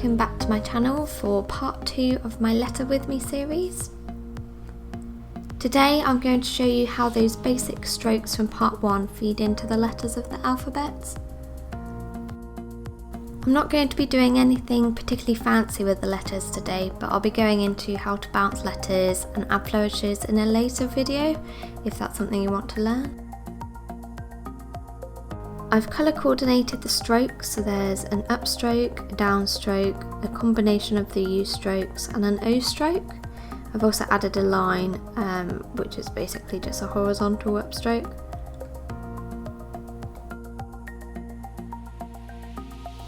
welcome back to my channel for part 2 of my Letter With Me series. Today I'm going to show you how those basic strokes from part 1 feed into the letters of the alphabet. I'm not going to be doing anything particularly fancy with the letters today, but I'll be going into how to bounce letters and add flourishes in a later video if that's something you want to learn. I've colour coordinated the strokes, so there's an upstroke, a downstroke, a combination of the U strokes and an O stroke. I've also added a line, which is basically just a horizontal upstroke.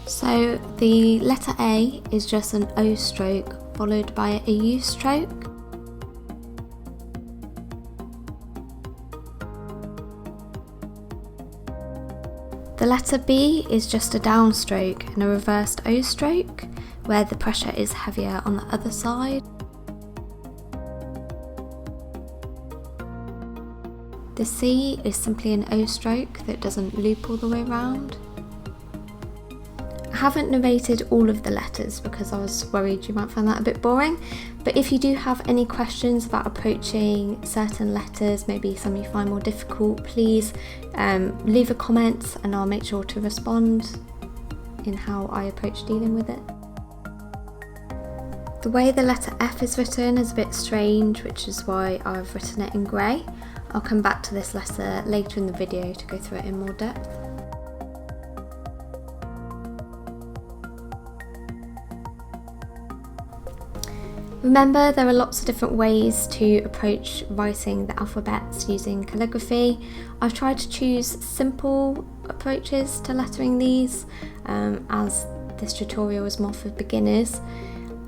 So the letter A is just an O stroke followed by a U stroke. The letter B is just a downstroke and a reversed O stroke, where the pressure is heavier on the other side. The C is simply an O stroke that doesn't loop all the way around. I haven't narrated all of the letters because I was worried you might find that a bit boring, but if you do have any questions about approaching certain letters, maybe some you find more difficult, please leave a comment and I'll make sure to respond in how I approach dealing with it. The way the letter F is written is a bit strange, which is why I've written it in grey. I'll come back to this letter later in the video to go through it in more depth. Remember, there are lots of different ways to approach writing the alphabets using calligraphy. I've tried to choose simple approaches to lettering these, as this tutorial is more for beginners.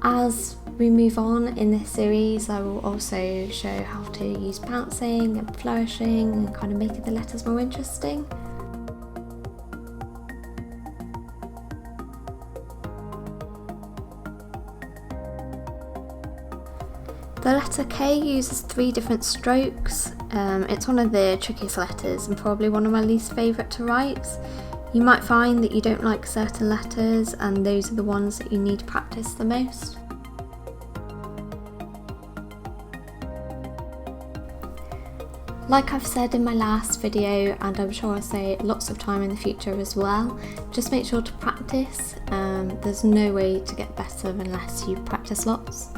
As we move on in this series, I will also show how to use bouncing and flourishing and kind of making the letters more interesting. The letter K uses 3 different strokes. It's one of the trickiest letters and probably one of my least favourite to write. You might find that you don't like certain letters and those are the ones that you need to practice the most. Like I've said in my last video, and I'm sure I'll say lots of time in the future as well, just make sure to practice. There's no way to get better unless you practice lots.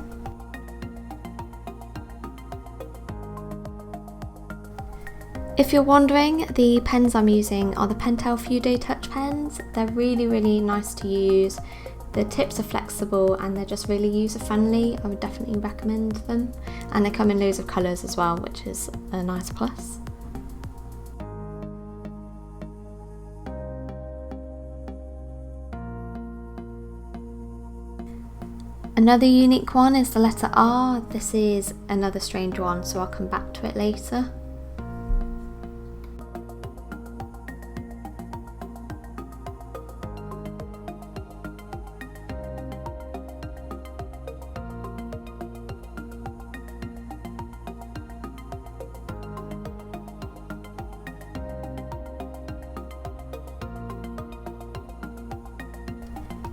If you're wondering, the pens I'm using are the Pentel Fudo Touch pens. They're really nice to use. The tips are flexible and they're just really user friendly. I would definitely recommend them. And they come in loads of colours as well, which is a nice plus. Another unique one is the letter R. This is another strange one, so I'll come back to it later.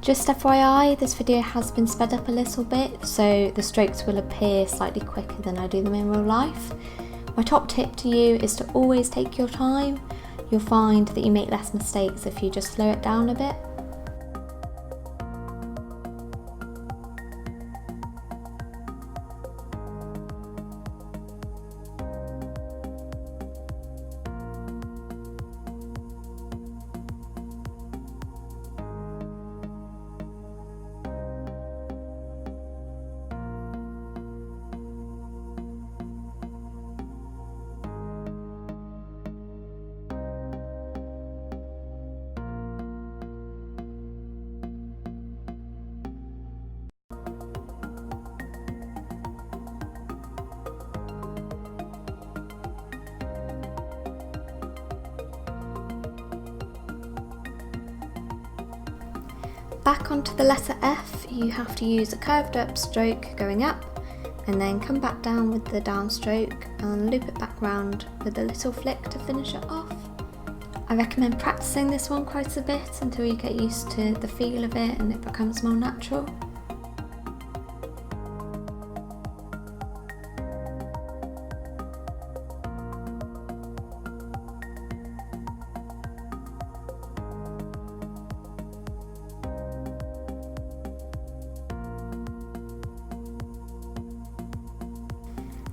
Just FYI, this video has been sped up a little bit, so the strokes will appear slightly quicker than I do them in real life. My top tip to you is to always take your time. You'll find that you make less mistakes if you just slow it down a bit. Back onto the letter F, you have to use a curved up stroke going up and then come back down with the downstroke and loop it back round with a little flick to finish it off. I recommend practicing this one quite a bit until you get used to the feel of it and it becomes more natural.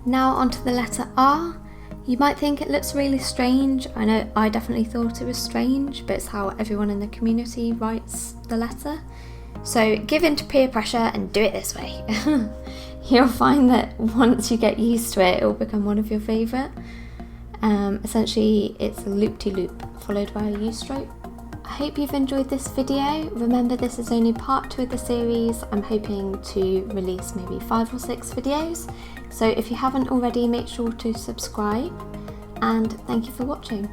Now onto the letter R. You might think it looks really strange. I know I definitely thought it was strange, but it's how everyone in the community writes the letter. So give in to peer pressure and do it this way. You'll find that once you get used to it, it will become one of your favourite. Essentially, it's a loop-de-loop followed by a U-stroke. I hope you've enjoyed this video. Remember, this is only part 2 of the series. I'm hoping to release maybe 5 or 6 videos. So if you haven't already, make sure to subscribe, and thank you for watching.